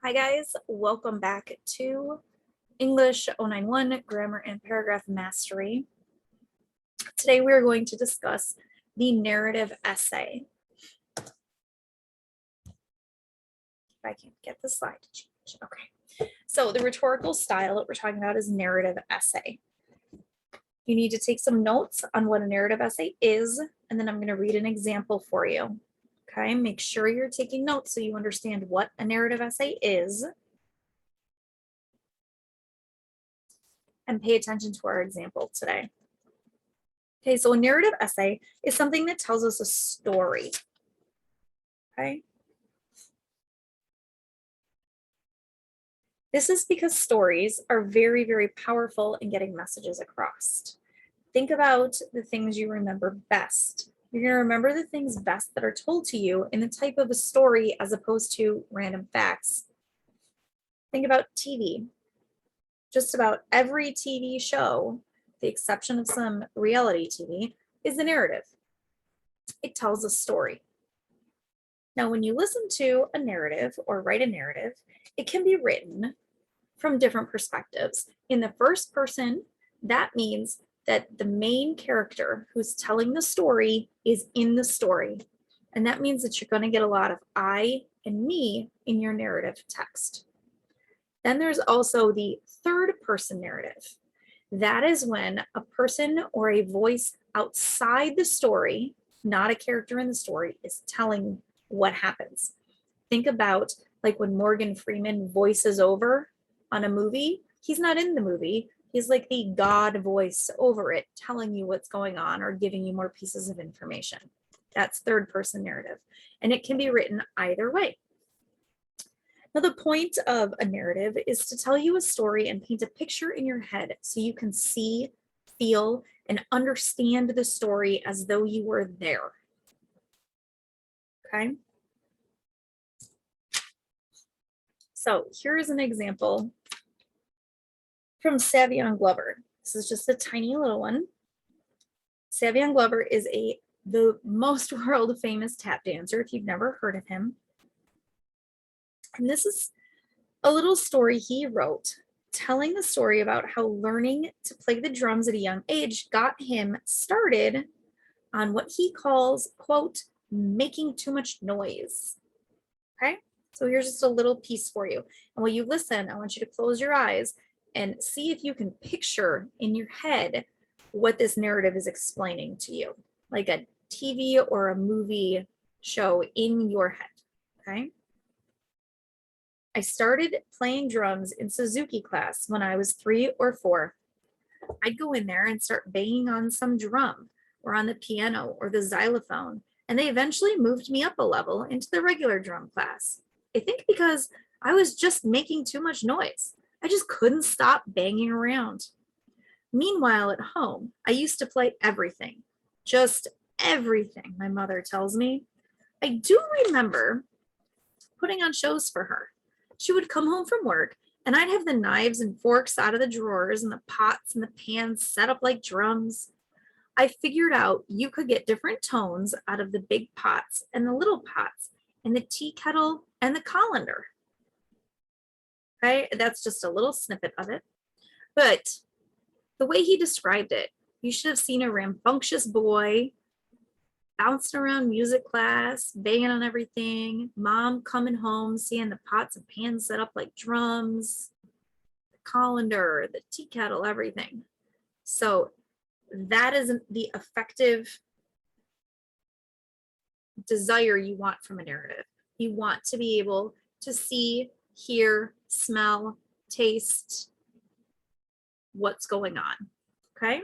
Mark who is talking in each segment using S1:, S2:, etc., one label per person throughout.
S1: Hi guys, welcome back to English 091 Grammar and Paragraph Mastery. Today we are going to discuss the narrative essay. If I can get the slide to change. Okay. So the rhetorical style that we're talking about is narrative essay. You need to take some notes on what a narrative essay is, and then I'm going to read an example for you. Okay, make sure you're taking notes so you understand what a narrative essay is. And pay attention to our example today. Okay, so a narrative essay is something that tells us a story. Okay. This is because stories are very, very powerful in getting messages across. Think about the things you remember best. You're going to remember the things best that are told to you in the type of a story as opposed to random facts. Think about TV. Just about every TV show, the exception of some reality TV, is a narrative. It tells a story. Now, when you listen to a narrative or write a narrative, it can be written from different perspectives. In the first person, that means that the main character who's telling the story is in the story. And that means that you're going to get a lot of I and me in your narrative text. Then there's also the third person narrative. That is when a person or a voice outside the story, not a character in the story, is telling what happens. Think about like when Morgan Freeman voices over on a movie. He's not in the movie. He's like the God voice over it, telling you what's going on or giving you more pieces of information. That's third person narrative. And it can be written either way. Now, the point of a narrative is to tell you a story and paint a picture in your head so you can see, feel, and understand the story as though you were there. Okay? So here's an example from Savion Glover. This is just a tiny little one. Savion Glover is the most world famous tap dancer, if you've never heard of him. And this is a little story he wrote telling the story about how learning to play the drums at a young age got him started on what he calls, quote, making too much noise. Okay, so here's just a little piece for you. And while you listen, I want you to close your eyes and see if you can picture in your head what this narrative is explaining to you, like a TV or a movie show in your head. Okay. I started playing drums in Suzuki class when I was 3 or 4. I'd go in there and start banging on some drum or on the piano or the xylophone, and they eventually moved me up a level into the regular drum class. I think because I was just making too much noise. I just couldn't stop banging around. Meanwhile, at home, I used to play everything, just everything, my mother tells me. I do remember putting on shows for her. She would come home from work and I'd have the knives and forks out of the drawers and the pots and the pans set up like drums. I figured out you could get different tones out of the big pots and the little pots and the tea kettle and the colander. Okay, that's just a little snippet of it. But the way he described it, you should have seen a rambunctious boy bouncing around music class, banging on everything, mom coming home, seeing the pots and pans set up like drums, the colander, the tea kettle, everything. So that isn't the effective desire you want from a narrative. You want to be able to see, hear, smell, taste what's going on. Okay?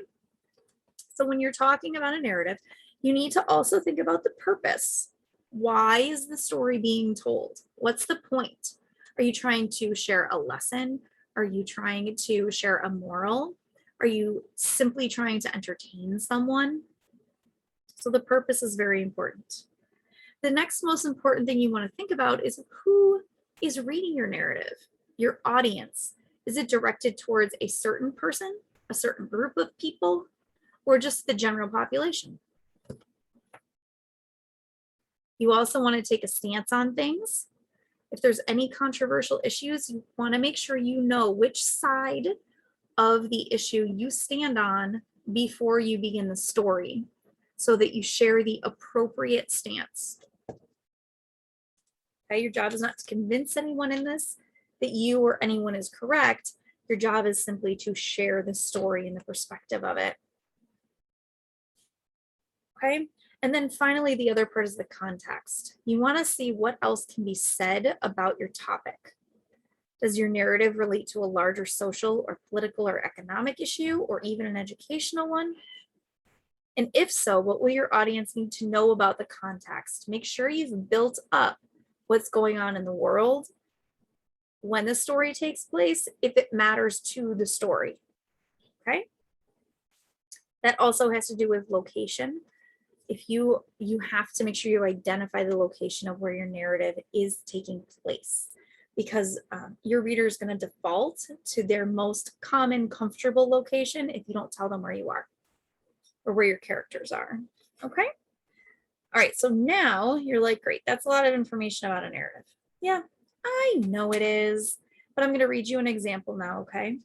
S1: So when you're talking about a narrative, you need to also think about the purpose. Why is the story being told? What's the point? Are you trying to share a lesson? Are you trying to share a moral? Are you simply trying to entertain someone? So the purpose is very important. The next most important thing you want to think about is who is reading your narrative, your audience. Is it directed towards a certain person, a certain group of people, or just the general population? You also want to take a stance on things. If there's any controversial issues, you want to make sure you know which side of the issue you stand on before you begin the story, so that you share the appropriate stance. Okay, your job is not to convince anyone in this that you or anyone is correct. Your job is simply to share the story and the perspective of it. Okay, and then finally, the other part is the context. You want to see what else can be said about your topic. Does your narrative relate to a larger social or political or economic issue, or even an educational one? And if so, what will your audience need to know about the context? Make sure you've built up what's going on in the world when the story takes place, if it matters to the story. Okay. That also has to do with location. If you have to make sure you identify the location of where your narrative is taking place, because your reader is going to default to their most common, comfortable location if you don't tell them where you are or where your characters are. Okay. All right. So now you're like, great, that's a lot of information about a narrative. Yeah, I know it is, but I'm going to read you an example now. Okay.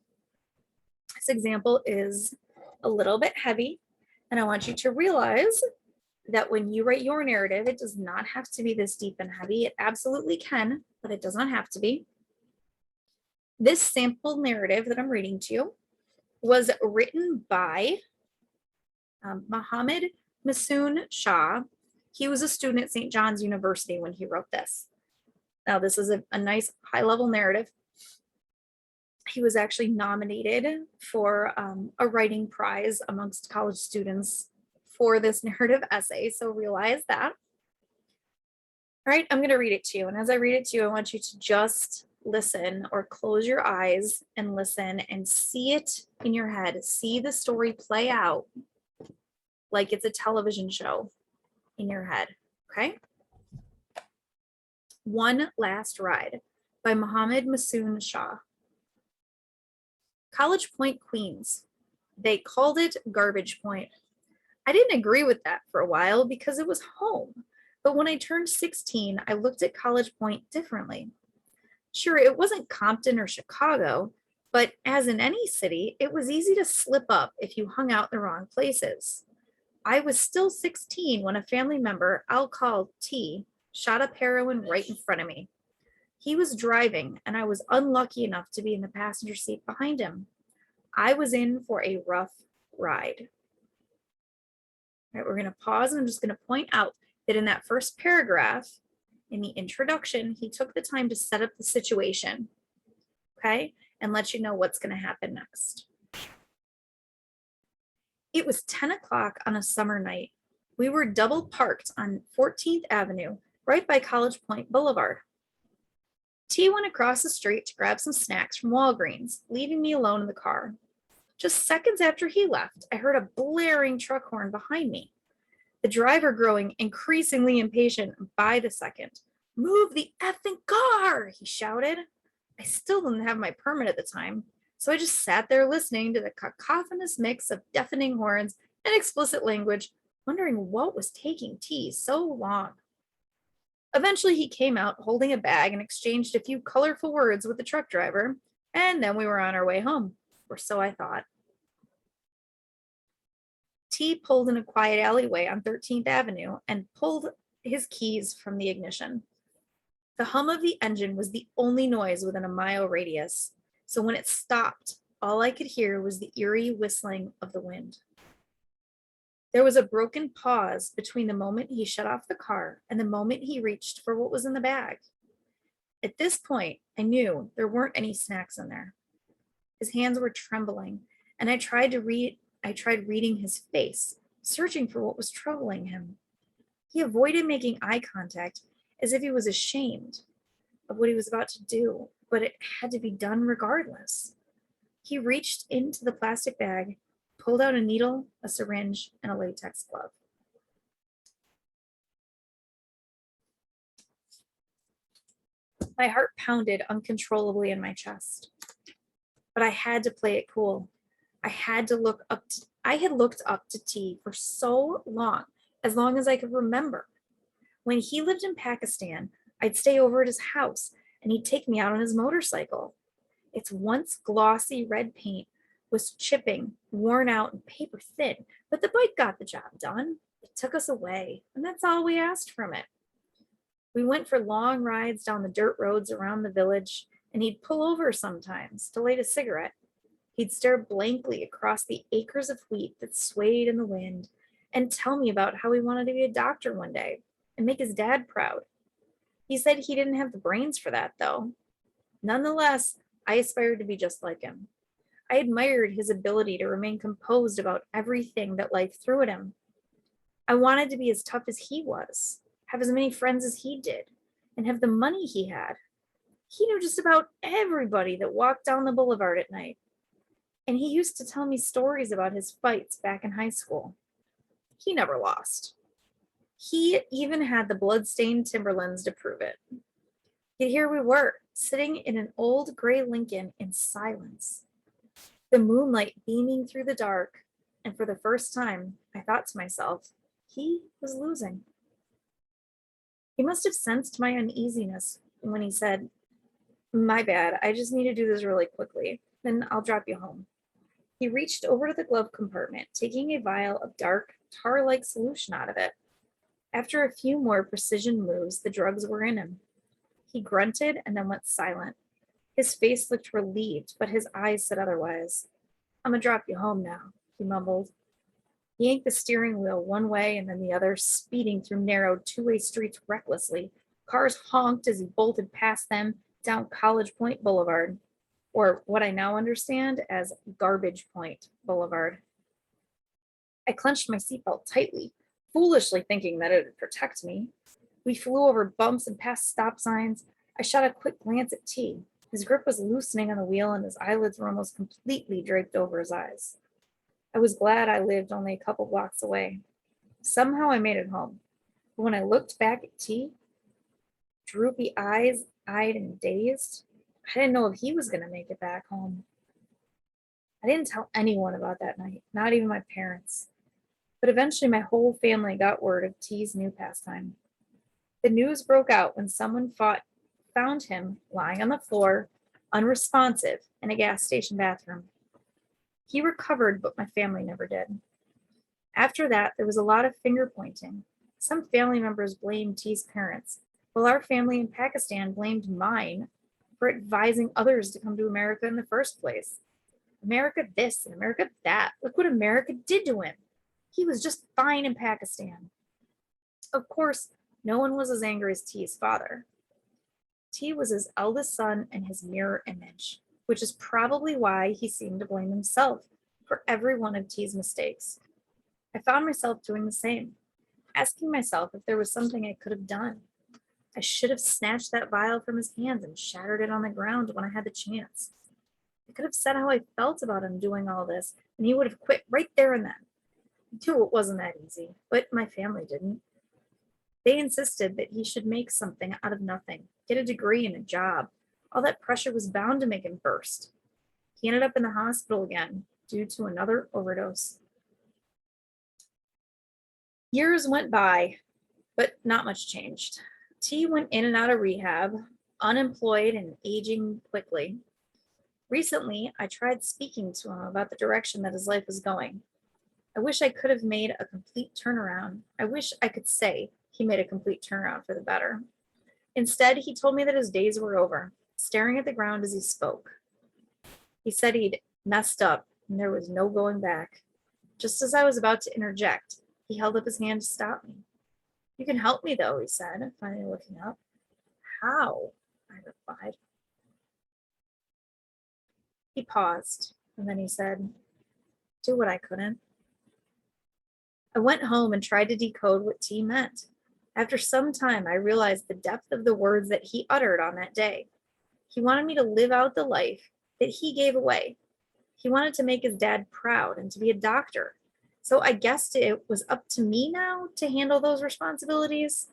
S1: This example is a little bit heavy, and I want you to realize that when you write your narrative, it does not have to be this deep and heavy. It absolutely can, but it does not have to be. This sample narrative that I'm reading to you was written by Muhammad Masoon Shah. He was a student at St. John's University when he wrote this. Now, this is a nice high-level narrative. He was actually nominated for a writing prize amongst college students for this narrative essay, so realize that. All right, I'm going to read it to you, and as I read it to you, I want you to just listen or close your eyes and listen and see it in your head. See the story play out like it's a television show in your head, okay? One Last Ride by Muhammad Masoon Shah. College Point, Queens. They called it Garbage Point. I didn't agree with that for a while because it was home. But when I turned 16, I looked at College Point differently. Sure, it wasn't Compton or Chicago, but as in any city, it was easy to slip up if you hung out in the wrong places. I was still 16 when a family member, I'll call T, shot up heroin right in front of me. He was driving, and I was unlucky enough to be in the passenger seat behind him. I was in for a rough ride. All right, we're going to pause, and I'm just going to point out that in that first paragraph, in the introduction, he took the time to set up the situation, okay, and let you know what's going to happen next. It was 10 o'clock on a summer night. We were double parked on 14th Avenue, right by College Point Boulevard. T went across the street to grab some snacks from Walgreens, leaving me alone in the car. Just seconds after he left, I heard a blaring truck horn behind me. The driver growing increasingly impatient by the second. "Move the effing car," he shouted. I still didn't have my permit at the time, so I just sat there listening to the cacophonous mix of deafening horns and explicit language, wondering what was taking T so long. Eventually, he came out holding a bag and exchanged a few colorful words with the truck driver, and then we were on our way home, or so I thought. T pulled in a quiet alleyway on 13th Avenue and pulled his keys from the ignition. The hum of the engine was the only noise within a mile radius, so when it stopped, all I could hear was the eerie whistling of the wind. There was a broken pause between the moment he shut off the car and the moment he reached for what was in the bag. At this point, I knew there weren't any snacks in there. His hands were trembling, and I tried reading his face, searching for what was troubling him. He avoided making eye contact as if he was ashamed of what he was about to do, but it had to be done regardless. He reached into the plastic bag, pulled out a needle, a syringe, and a latex glove. My heart pounded uncontrollably in my chest, but I had to play it cool. I had looked up to T for so long as I could remember. When he lived in Pakistan, I'd stay over at his house, and he'd take me out on his motorcycle. Its once glossy red paint was chipping, worn out, and paper thin, but the bike got the job done. It took us away, and that's all we asked from it. We went for long rides down the dirt roads around the village, and he'd pull over sometimes to light a cigarette. He'd stare blankly across the acres of wheat that swayed in the wind and tell me about how he wanted to be a doctor one day and make his dad proud. He said he didn't have the brains for that, though. Nonetheless, I aspired to be just like him. I admired his ability to remain composed about everything that life threw at him. I wanted to be as tough as he was, have as many friends as he did, and have the money he had. He knew just about everybody that walked down the boulevard at night. And he used to tell me stories about his fights back in high school. He never lost. He even had the blood-stained Timberlands to prove it. Yet here we were, sitting in an old gray Lincoln in silence, the moonlight beaming through the dark, and for the first time, I thought to myself, he was losing. He must have sensed my uneasiness when he said, "My bad, I just need to do this really quickly, then I'll drop you home." He reached over to the glove compartment, taking a vial of dark, tar-like solution out of it. After a few more precision moves, the drugs were in him. He grunted and then went silent. His face looked relieved, but his eyes said otherwise. "I'm gonna drop you home now," he mumbled. He yanked the steering wheel one way and then the other, speeding through narrow two-way streets recklessly. Cars honked as he bolted past them down College Point Boulevard, or what I now understand as Garbage Point Boulevard. I clenched my seatbelt tightly, foolishly thinking that it would protect me. We flew over bumps and past stop signs. I shot a quick glance at T. His grip was loosening on the wheel and his eyelids were almost completely draped over his eyes. I was glad I lived only a couple blocks away. Somehow I made it home. But when I looked back at T, droopy eyes, eyed and dazed, I didn't know if he was going to make it back home. I didn't tell anyone about that night, not even my parents. But eventually my whole family got word of T's new pastime. The news broke out when someone found him lying on the floor, unresponsive, in a gas station bathroom. He recovered, but my family never did. After that, there was a lot of finger pointing. Some family members blamed T's parents, while our family in Pakistan blamed mine for advising others to come to America in the first place. America this and America that. Look what America did to him. He was just fine in Pakistan. Of course, no one was as angry as T's father. T was his eldest son and his mirror image, which is probably why he seemed to blame himself for every one of T's mistakes. I found myself doing the same, asking myself if there was something I could have done. I should have snatched that vial from his hands and shattered it on the ground when I had the chance. I could have said how I felt about him doing all this, and he would have quit right there and then. I knew it wasn't that easy, but my family didn't. They insisted that he should make something out of nothing, get a degree and a job. All that pressure was bound to make him burst. He ended up in the hospital again due to another overdose. Years went by, but not much changed. T went in and out of rehab, unemployed and aging quickly. Recently, I tried speaking to him about the direction that his life was going. I wish I could have made a complete turnaround. I wish I could say he made a complete turnaround for the better. Instead, he told me that his days were over, staring at the ground as he spoke. He said he'd messed up and there was no going back. Just as I was about to interject, he held up his hand to stop me. "You can help me though," he said, finally looking up. "How?" I replied. He paused, and then he said, "Do what I couldn't." I went home and tried to decode what T meant. After some time, I realized the depth of the words that he uttered on that day. He wanted me to live out the life that he gave away. He wanted to make his dad proud and to be a doctor. So I guessed it was up to me now to handle those responsibilities.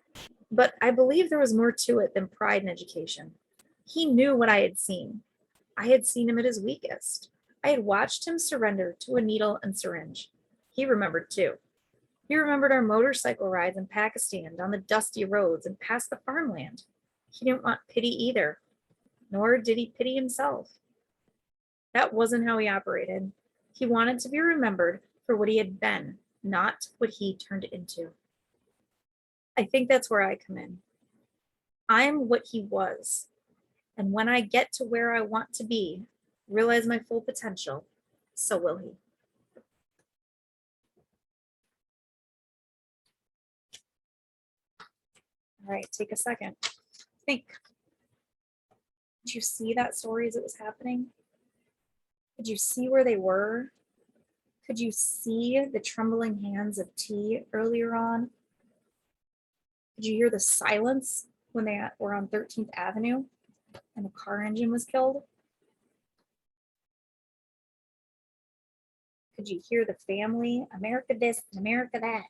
S1: But I believe there was more to it than pride in education. He knew what I had seen. I had seen him at his weakest. I had watched him surrender to a needle and syringe. He remembered too. He remembered our motorcycle rides in Pakistan down the dusty roads and past the farmland. He didn't want pity either. nor did he pity himself. That wasn't how he operated. He wanted to be remembered for what he had been, not what he turned into. I think that's where I come in. I'm what he was. And when I get to where I want to be, realize my full potential, so will he. All right, take a second. Think. Did you see that story as it was happening? Could you see where they were? Could you see the trembling hands of T earlier on? Could you hear the silence when they were on 13th Avenue and the car engine was killed? Could you hear the family, America this and America that,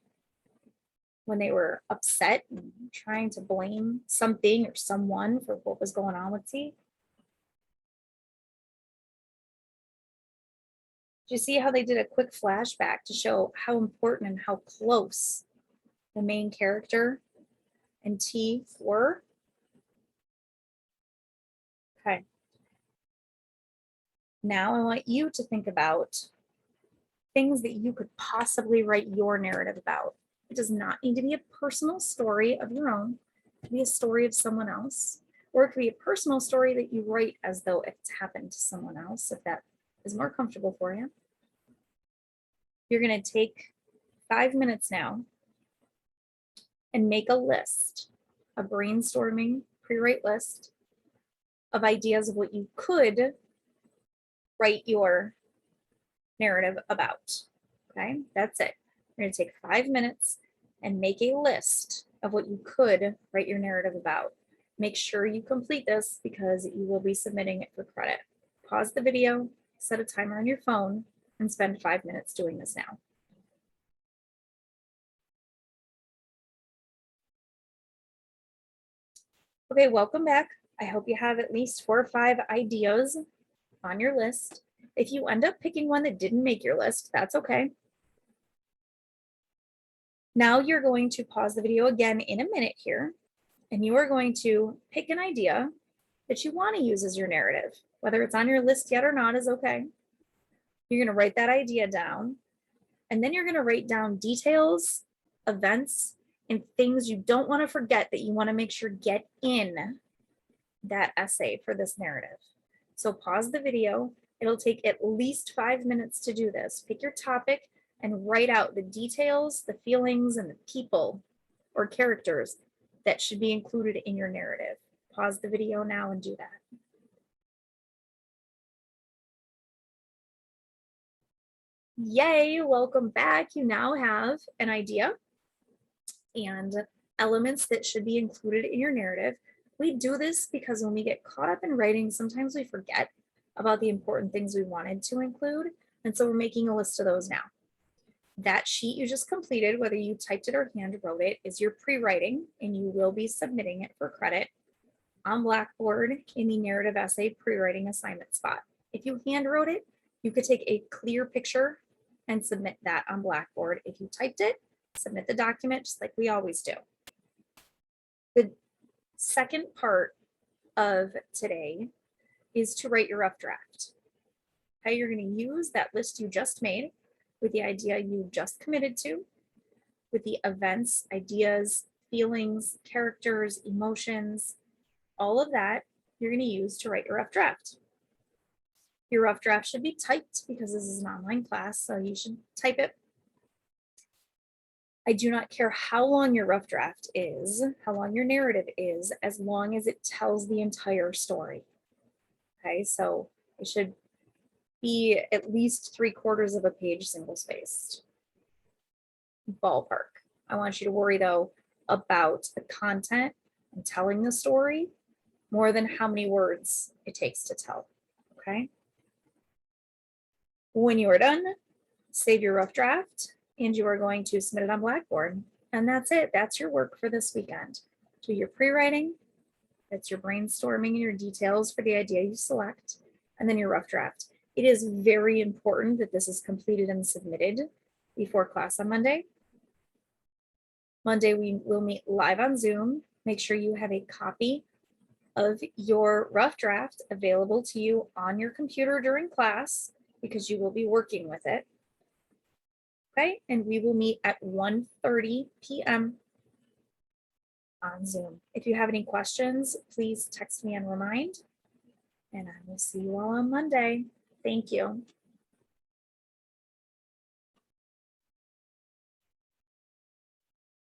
S1: when they were upset and trying to blame something or someone for what was going on with T? Did you see how they did a quick flashback to show how important and how close the main character and T were? Okay. Now I want you to think about things that you could possibly write your narrative about. It does not need to be a personal story of your own. It could be a story of someone else, or it could be a personal story that you write as though it's happened to someone else, if that is more comfortable for you. You're going to take 5 minutes now and make a list, a brainstorming pre-write list of ideas of what you could write your narrative about. Okay, that's it. You're going to take 5 minutes and make a list of what you could write your narrative about. Make sure you complete this because you will be submitting it for credit. Pause the video, set a timer on your phone, and spend 5 minutes doing this now. Okay, welcome back. I hope you have at least 4 or 5 ideas on your list. If you end up picking one that didn't make your list, that's okay. Now you're going to pause the video again in a minute here, and you are going to pick an idea that you want to use as your narrative. Whether it's on your list yet or not is okay. You're going to write that idea down, and then you're going to write down details, events, and things you don't want to forget that you want to make sure get in that essay for this narrative. So pause the video. It'll take at least 5 minutes to do this. Pick your topic and write out the details, the feelings, and the people or characters that should be included in your narrative. Pause the video now and do that. Yay, welcome back. You now have an idea and elements that should be included in your narrative. We do this because when we get caught up in writing, sometimes we forget about the important things we wanted to include. And so we're making a list of those now. That sheet you just completed, whether you typed it or hand wrote it, is your pre-writing, and you will be submitting it for credit on Blackboard in the narrative essay pre-writing assignment spot. If you hand wrote it, you could take a clear picture and submit that on Blackboard. If you typed it, submit the document just like we always do. The second part of today is to write your rough draft. How you're going to use that list you just made with the idea you just committed to, with the events, ideas, feelings, characters, emotions, all of that you're going to use to write your rough draft. Your rough draft should be typed because this is an online class, so you should type it. I do not care how long your rough draft is, how long your narrative is, as long as it tells the entire story. Okay, so it should be at least 3/4 of a page single-spaced. Ballpark. I want you to worry though about the content and telling the story more than how many words it takes to tell. Okay. When you are done, save your rough draft and you are going to submit it on Blackboard. And that's it. That's your work for this weekend. Do your pre-writing, that's your brainstorming and your details for the idea you select, and then your rough draft. It is very important that this is completed and submitted before class on Monday. Monday, we will meet live on Zoom. Make sure you have a copy of your rough draft available to you on your computer during class because you will be working with it. Okay, and we will meet at 1:30 p.m. on Zoom. If you have any questions, please text me and remind, and I will see you all on Monday. Thank you.